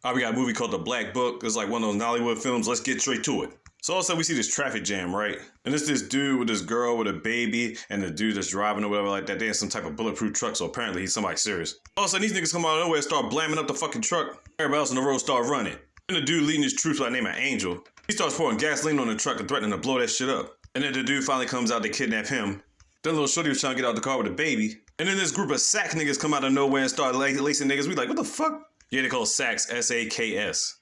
We got a movie called The Black Book. It's like one of those Nollywood films. Let's get straight to it. So all of a sudden we see this traffic jam, right? And it's this dude with this girl with a baby and the dude that's driving or whatever like that. They in some type of bulletproof truck, so apparently he's somebody serious. All of a sudden these niggas come out of nowhere and start blamming up the fucking truck. Everybody else on the road start running. And the dude leading his troops by the name of Angel, he starts pouring gasoline on the truck and threatening to blow that shit up. And then the dude finally comes out to kidnap him. Then little shorty was trying to get out the car with a baby. And then this group of sack niggas come out of nowhere and start lacing niggas. We like, what the fuck? Yeah, they call sacks, S-A-K-S.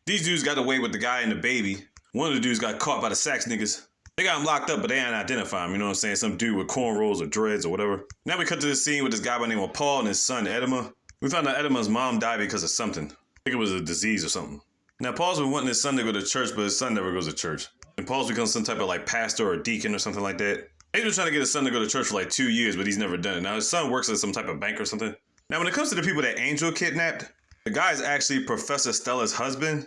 These dudes got away with the guy and the baby. One of the dudes got caught by the sax niggas. They got him locked up, but they ain't identify him, you know what I'm saying? Some dude with cornrows or dreads or whatever. Now we cut to the scene with this guy by the name of Paul and his son, Edema. We found out Edema's mom died because of something. I think it was a disease or something. Now Paul's been wanting his son to go to church, but his son never goes to church. And Paul's become some type of like pastor or deacon or something like that. He's been trying to get his son to go to church for like 2 years, but he's never done it. Now his son works at some type of bank or something. Now when it comes to the people that Angel kidnapped, the guy is actually Professor Stella's husband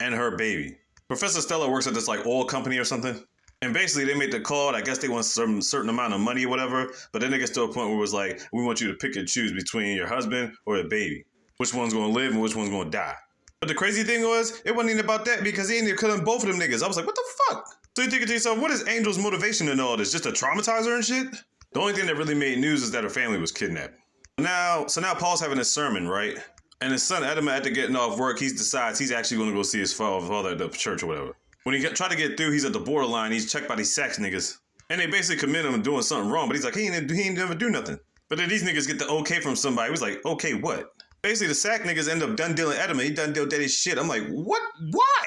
and her baby. Professor Stella works at this like oil company or something. And basically they made the call. I guess they want some certain amount of money or whatever. But then it gets to a point where it was like, we want you to pick and choose between your husband or the baby. Which one's going to live and which one's going to die. But the crazy thing was, it wasn't even about that because he ended up killing both of them niggas. I was like, what the fuck? So you thinking to yourself, what is Angel's motivation in all this? Just to traumatize her and shit? The only thing that really made news is that her family was kidnapped. So now Paul's having a sermon, right? And his son Edema, after getting off work, he decides he's actually going to go see his father at the church or whatever. When he tried to get through, he's at the borderline. He's checked by these sax niggas. And they basically commit him doing something wrong. But he's like, he ain't never do nothing. But then these niggas get the okay from somebody. He was like, okay, what? Basically, the sack niggas end up done dealing Edema. He done deal daddy's shit. I'm like, what? Why?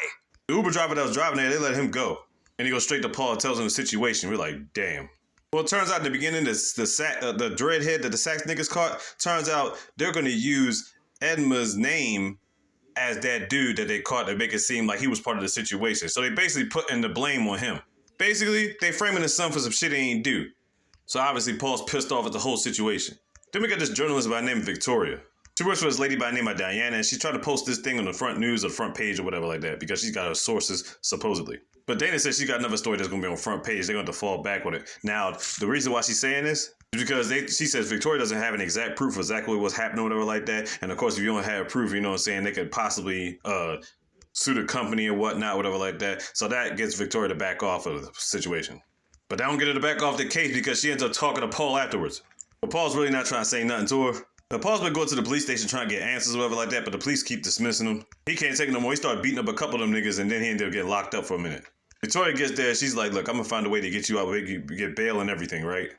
The Uber driver that was driving there, they let him go. And he goes straight to Paul and tells him the situation. We're like, damn. Well, it turns out in the beginning, the dreadhead that the sax niggas caught, turns out they're going to use Edma's name as that dude that they caught to make it seem like he was part of the situation. So they basically putting the blame on him. Basically, they framing his son for some shit he ain't do. So obviously, Paul's pissed off at the whole situation. Then we got this journalist by the name of Victoria. She works for this lady by the name of Diana, and she's trying to post this thing on the front news or front page or whatever like that because she's got her sources, supposedly. But Dana says she got another story that's going to be on front page. They're going to fall back with it. Now, the reason why she's saying this is because she says Victoria doesn't have an exact proof of exactly what's happening or whatever like that. And of course, if you don't have proof, you know what I'm saying, they could possibly sue the company or whatnot, whatever like that. So that gets Victoria to back off of the situation. But they don't get her to back off the case because she ends up talking to Paul afterwards. But Paul's really not trying to say nothing to her. Now, Paul's been going to the police station trying to get answers or whatever like that, but the police keep dismissing him. He can't take it no more. He started beating up a couple of them niggas, and then he ended up getting locked up for a minute. Victoria gets there. She's like, look, I'm going to find a way to get you out, you get bail and everything, right?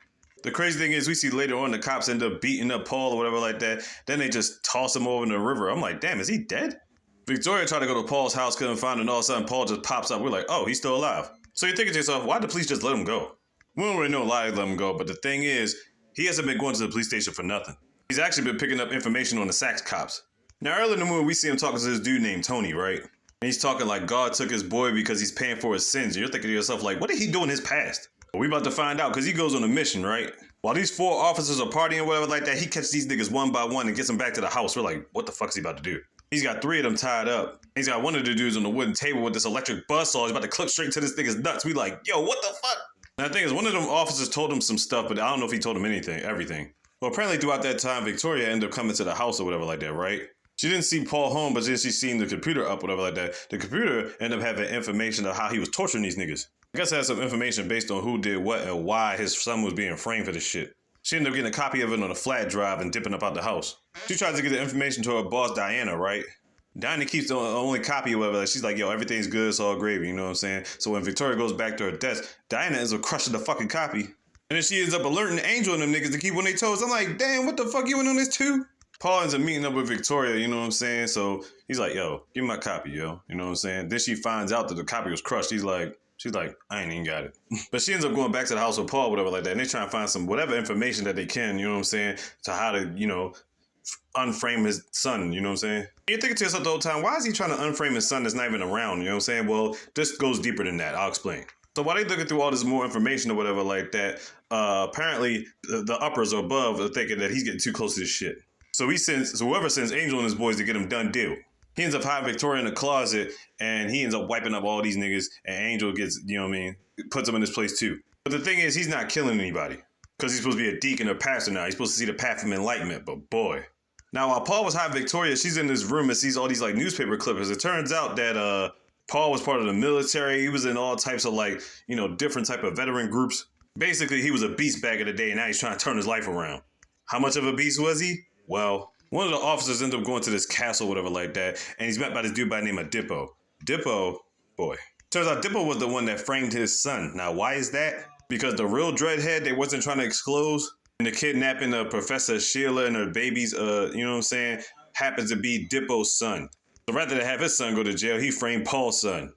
The crazy thing is we see later on the cops end up beating up Paul or whatever like that. Then they just toss him over in the river. I'm like, damn, is he dead? Victoria tried to go to Paul's house, couldn't find him, and all of a sudden Paul just pops up. We're like, oh, he's still alive. So you're thinking to yourself, why'd the police just let him go? We don't really know why they let him go, but the thing is, he hasn't been going to the police station for nothing. He's actually been picking up information on the sax cops. Now, earlier in the movie, we see him talking to this dude named Tony, right? And he's talking like God took his boy because he's paying for his sins. And you're thinking to yourself, like, what did he do in his past? But we about to find out because he goes on a mission, right? While these 4 officers are partying or whatever like that, he catches these niggas one by one and gets them back to the house. We're like, what the fuck's he about to do? He's got 3 of them tied up. He's got one of the dudes on the wooden table with this electric buzzsaw. He's about to clip straight to this nigga's nuts. We like, yo, what the fuck? Now, the thing is, one of them officers told him some stuff, but I don't know if he told him everything. Well, apparently throughout that time, Victoria ended up coming to the house or whatever like that, right? She didn't see Paul home, but then she seen the computer up, whatever like that. The computer ended up having information of how he was torturing these niggas. I guess it had some information based on who did what and why his son was being framed for this shit. She ended up getting a copy of it on a flat drive and dipping up out the house. She tries to get the information to her boss, Diana, right? Diana keeps the only copy or whatever. She's like, yo, everything's good, it's all gravy, you know what I'm saying? So when Victoria goes back to her desk, Diana ends up crushing the fucking copy. And then she ends up alerting Angel and them niggas to keep on their toes. I'm like, damn, what the fuck, you went on this too? Paul ends up meeting up with Victoria, you know what I'm saying? So he's like, yo, give me my copy, yo. You know what I'm saying? Then she finds out that the copy was crushed. She's like, I ain't even got it. But she ends up going back to the house with Paul, whatever like that. And they try to find some whatever information that they can, you know what I'm saying? To how to, you know, unframe his son, you know what I'm saying? You're thinking to yourself the whole time, why is he trying to unframe his son that's not even around, you know what I'm saying? Well, this goes deeper than that. I'll explain. So while they looking through all this more information or whatever like that, apparently the uppers or above are thinking that he's getting too close to this shit. So whoever sends Angel and his boys to get him done deal. He ends up hiding Victoria in the closet and he ends up wiping up all these niggas and Angel gets, you know what I mean, puts him in this place too. But the thing is, he's not killing anybody because he's supposed to be a deacon or pastor now. He's supposed to see the path of enlightenment, but boy, Now, while Paul was hiding Victoria, she's in this room and sees all these like newspaper clippings. It turns out that Paul was part of the military. He was in all types of like, different type of veteran groups. Basically, he was a beast back in the day, and now he's trying to turn his life around. How much of a beast was he? Well, one of the officers ended up going to this castle, whatever like that, and he's met by this dude by the name of Dippo. Dippo, boy. Turns out Dippo was the one that framed his son. Now, why is that? Because the real dreadhead they wasn't trying to expose, and the kidnapping of Professor Sheila and her babies, happens to be Dippo's son. So rather than have his son go to jail, he framed Paul's son.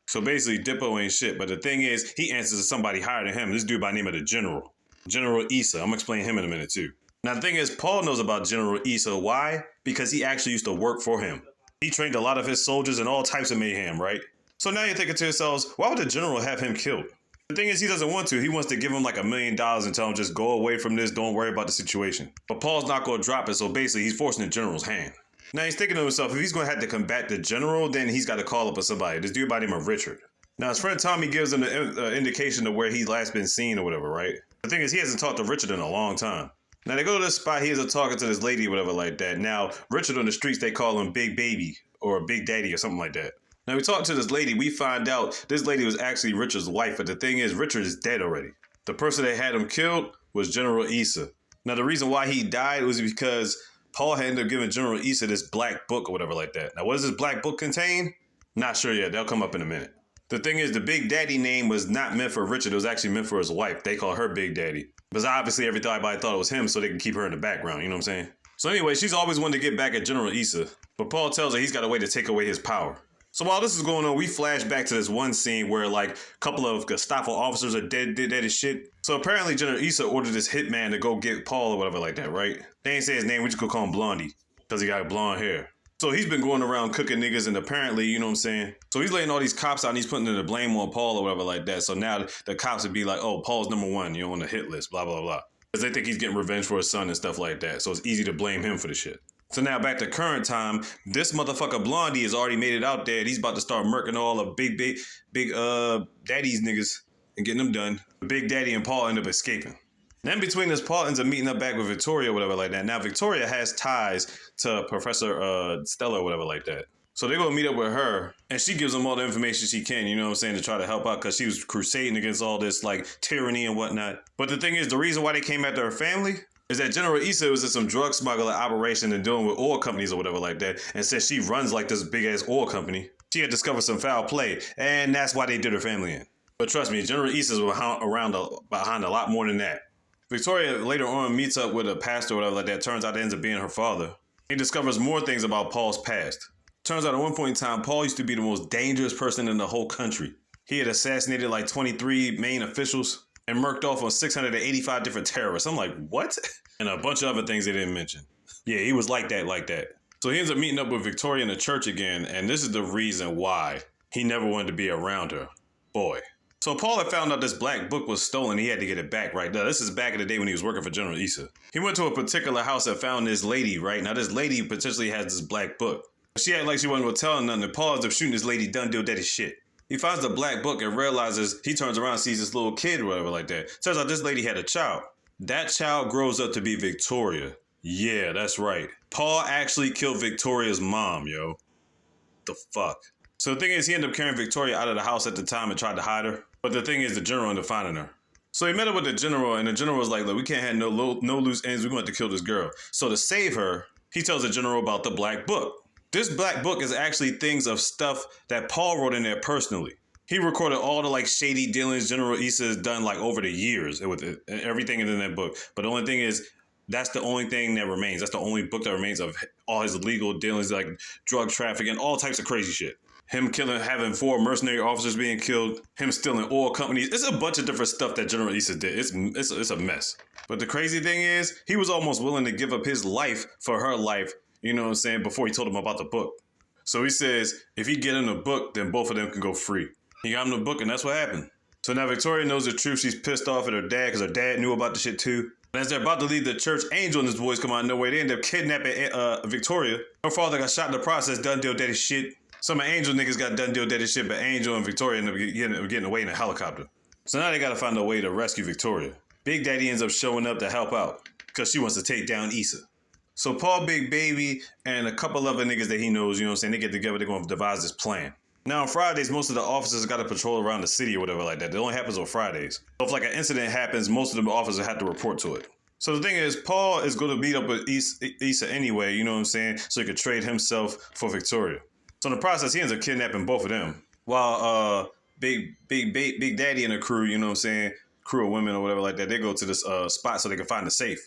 So basically, Dippo ain't shit. But the thing is, he answers to somebody higher than him. This dude by the name of the General. General Issa. I'm going to explain him in a minute, too. Now, the thing is, Paul knows about General Issa. Why? Because he actually used to work for him. He trained a lot of his soldiers in all types of mayhem, right? So now you're thinking to yourselves, why would the general have him killed? The thing is, he doesn't want to. He wants to give him like $1 million and tell him just go away from this. Don't worry about the situation. But Paul's not going to drop it. So basically, he's forcing the general's hand. Now he's thinking to himself, if he's going to have to combat the general, then he's got to call up somebody. This dude by the name of Richard. Now his friend Tommy gives him the indication of where he's last been seen or whatever, right? The thing is, he hasn't talked to Richard in a long time. Now they go to this spot, he ends up talking to this lady or whatever like that. Now, Richard on the streets, they call him Big Baby or Big Daddy or something like that. Now we talk to this lady, we find out this lady was actually Richard's wife, but the thing is, Richard is dead already. The person that had him killed was General Issa. Now the reason why he died was because Paul had ended up giving General Issa this black book or whatever like that. Now what does this black book contain? Not sure yet, they'll come up in a minute. The thing is, the Big Daddy name was not meant for Richard, it was actually meant for his wife. They call her Big Daddy. Because obviously everybody thought it was him so they can keep her in the background, you know what I'm saying? So anyway, she's always wanted to get back at General Issa, but Paul tells her he's got a way to take away his power. So while this is going on, we flash back to this one scene where like a couple of Gestapo officers are dead as shit. So apparently General Issa ordered this hitman to go get Paul or whatever like that, right? They ain't say his name, we just could call him Blondie, because he got blonde hair. So he's been going around cooking niggas, and apparently, you know what I'm saying? So he's letting all these cops out and he's putting the blame on Paul or whatever like that. So now the cops would be like, oh, Paul's number one, on the hit list, blah, blah, blah. Because they think he's getting revenge for his son and stuff like that. So it's easy to blame him for the shit. So now back to current time, this motherfucker Blondie has already made it out there and he's about to start murking all the big daddies niggas and getting them done. Big Daddy and Paul end up escaping. Then between this, Paul ends up meeting up back with Victoria or whatever like that. Now Victoria has ties to Professor Stella or whatever like that. So they're going to meet up with her and she gives them all the information she can, you know what I'm saying, to try to help out because she was crusading against all this like tyranny and whatnot. But the thing is, the reason why they came after her family is that General Issa was in some drug smuggling operation and dealing with oil companies or whatever like that. And since she runs like this big ass oil company, she had discovered some foul play and that's why they did her family in. But trust me, General Issa was behind a lot more than that. Victoria later on meets up with a pastor or whatever like that. Turns out it ends up being her father. He discovers more things about Paul's past. Turns out at one point in time, Paul used to be the most dangerous person in the whole country. He had assassinated like 23 main officials and murked off on 685 different terrorists. I'm like, what? And a bunch of other things they didn't mention. Yeah, he was like that. So he ends up meeting up with Victoria in the church again, and this is the reason why he never wanted to be around her. Boy. So Paul had found out this black book was stolen. He had to get it back, right? Now, this is back in the day when he was working for General Issa. He went to a particular house and found this lady, right? Now, this lady potentially has this black book. She acted like she wasn't going to tell him nothing. And Paul ends up shooting this lady done deal daddy shit. He finds the black book and realizes, he turns around and sees this little kid or whatever like that. Turns out this lady had a child. That child grows up to be Victoria. Yeah, that's right. Paul actually killed Victoria's mom, yo. The fuck? So the thing is, he ended up carrying Victoria out of the house at the time and tried to hide her. But the thing is, the general ended up finding her. So he met up with the general, and the general was like, look, we can't have no loose ends. We're going to have to kill this girl. So to save her, he tells the general about the black book. This black book is actually things of stuff that Paul wrote in there personally. He recorded all the like shady dealings General Issa has done like over the years with it, everything in that book. But the only thing is, that's the only thing that remains. That's the only book that remains of all his illegal dealings, like drug trafficking, all types of crazy shit. Him having 4 mercenary officers being killed, him stealing oil companies. It's a bunch of different stuff that General Issa did. It's a mess. But the crazy thing is, he was almost willing to give up his life for her life, you know what I'm saying, before he told him about the book. So he says, if he get him the book, then both of them can go free. He got him the book, and that's what happened. So now Victoria knows the truth. She's pissed off at her dad because her dad knew about the shit too. And as they're about to leave the church, Angel and his boys come out of nowhere. They end up kidnapping Victoria. Her father got shot in the process, done deal daddy shit. Some of Angel niggas got done deal daddy shit, but Angel and Victoria end up getting away in a helicopter. So now they gotta find a way to rescue Victoria. Big Daddy ends up showing up to help out because she wants to take down Issa. So Paul, Big Baby, and a couple other niggas that he knows, you know what I'm saying, they get together, they're going to devise this plan. Now on Fridays, most of the officers got to patrol around the city or whatever like that. It only happens on Fridays. So if like an incident happens, most of the officers have to report to it. So the thing is, Paul is going to meet up with Issa anyway, you know what I'm saying, so he could trade himself for Victoria. So in the process, he ends up kidnapping both of them. While Big Daddy and the crew, you know what I'm saying, crew of women or whatever like that, they go to this spot so they can find the safe.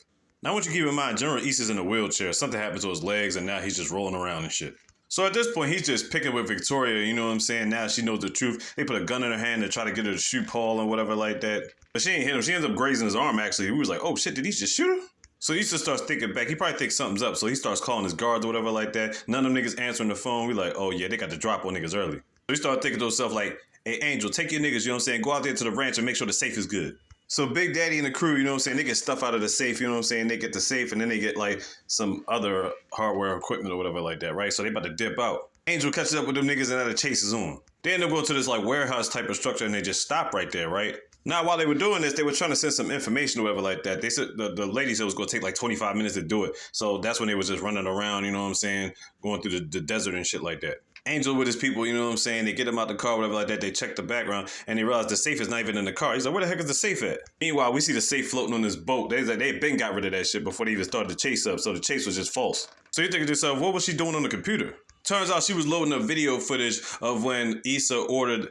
Now I want you to keep in mind, General Issa's in a wheelchair. Something happened to his legs and now he's just rolling around and shit. So at this point, he's just picking with Victoria, you know what I'm saying? Now she knows the truth. They put a gun in her hand to try to get her to shoot Paul and whatever like that. But she ain't hit him. She ends up grazing his arm, actually. He was like, oh shit, did he just shoot her? So he just starts thinking back. He probably thinks something's up. So he starts calling his guards or whatever like that. None of them niggas answering the phone. We like, oh yeah, they got the drop on niggas early. So he started thinking to himself like, hey, Angel, take your niggas, you know what I'm saying? Go out there to the ranch and make sure the safe is good. So Big Daddy and the crew, you know what I'm saying, they get stuff out of the safe, you know what I'm saying? They get the safe and then they get like some other hardware equipment or whatever like that, right? So they about to dip out. Angel catches up with them niggas and now the chase is on. They end up going to this like warehouse type of structure and they just stop right there, right? Now, while they were doing this, they were trying to send some information or whatever like that. They said the lady said it was going to take like 25 minutes to do it. So that's when they was just running around, you know what I'm saying, going through the desert and shit like that. Angel with his people, you know what I'm saying, they get him out the car, whatever like that. They check the background and they realize the safe is not even in the car. He's like, where the heck is the safe at? Meanwhile, we see the safe floating on this boat. They had been got rid of that shit before they even started the chase up. So the chase was just false. So you think to yourself, what was she doing on the computer? Turns out she was loading up video footage of when Issa ordered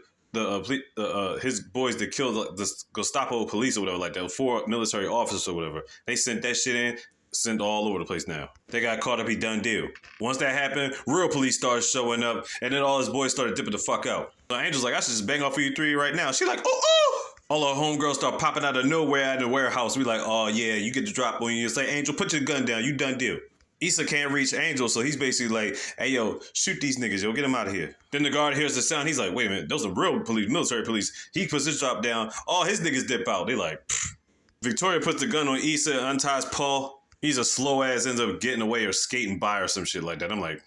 his boys to kill the Gestapo police or whatever like that, 4 military officers or whatever. They sent that shit in, sent all over the place now. They got caught up, he done deal. Once that happened, real police started showing up, and then all his boys started dipping the fuck out. So Angel's like, I should just bang off for you 3 right now. She like, oh! All our homegirls start popping out of nowhere at the warehouse. We like, oh yeah, you get the drop on you. It's like, Angel, put your gun down, you done deal. Issa can't reach Angel, so he's basically like, hey, yo, shoot these niggas, yo, get them out of here. Then the guard hears the sound. He's like, wait a minute, those are real police, military police. He puts his drop down. All his niggas dip out. They like, pfft. Victoria puts the gun on Issa and unties Paul. He's a slow ass, ends up getting away or skating by or some shit like that. I'm like,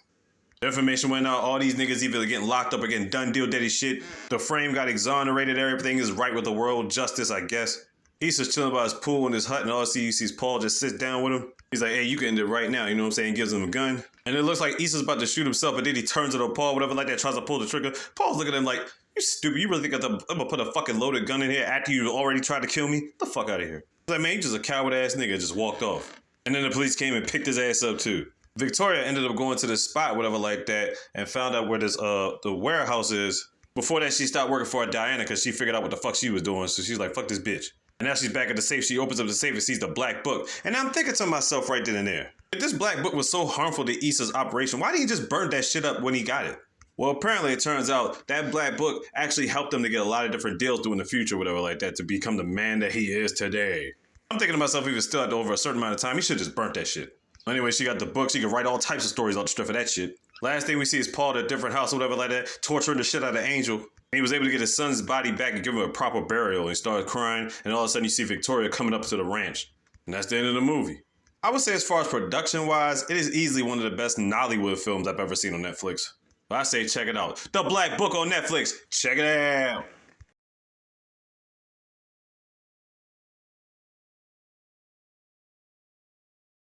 the information went out. All these niggas either getting locked up or getting done deal daddy shit. The frame got exonerated. Everything is right with the world. Justice, I guess. Issa's chilling by his pool in his hut, and all you see is Paul just sits down with him. He's like, hey, you can end it right now. You know what I'm saying? Gives him a gun. And it looks like Issa's about to shoot himself, but then he turns it on Paul, whatever like that, tries to pull the trigger. Paul's looking at him like, you stupid. You really think I'm going to put a fucking loaded gun in here after you already tried to kill me? Get the fuck out of here. He's like, man, you just a coward-ass nigga. Just walked off. And then the police came and picked his ass up, too. Victoria ended up going to this spot, whatever like that, and found out where this the warehouse is. Before that, she stopped working for Diana because she figured out what the fuck she was doing. So she's like, fuck this bitch. And now she's back at the safe. She opens up the safe and sees the black book. And I'm thinking to myself right then and there, if this black book was so harmful to Issa's operation, why didn't he just burn that shit up when he got it? Well, apparently it turns out that black book actually helped him to get a lot of different deals in the future, whatever like that, to become the man that he is today. I'm thinking to myself, if he was still at over a certain amount of time, he should just burnt that shit. Anyway, she got the book. She could write all types of stories on the strength of that shit. Last thing we see is Paul at a different house or whatever like that, torturing the shit out of Angel. He was able to get his son's body back and give him a proper burial. He started crying, and all of a sudden you see Victoria coming up to the ranch. And that's the end of the movie. I would say as far as production-wise, it is easily one of the best Nollywood films I've ever seen on Netflix. I say check it out. The Black Book on Netflix. Check it out.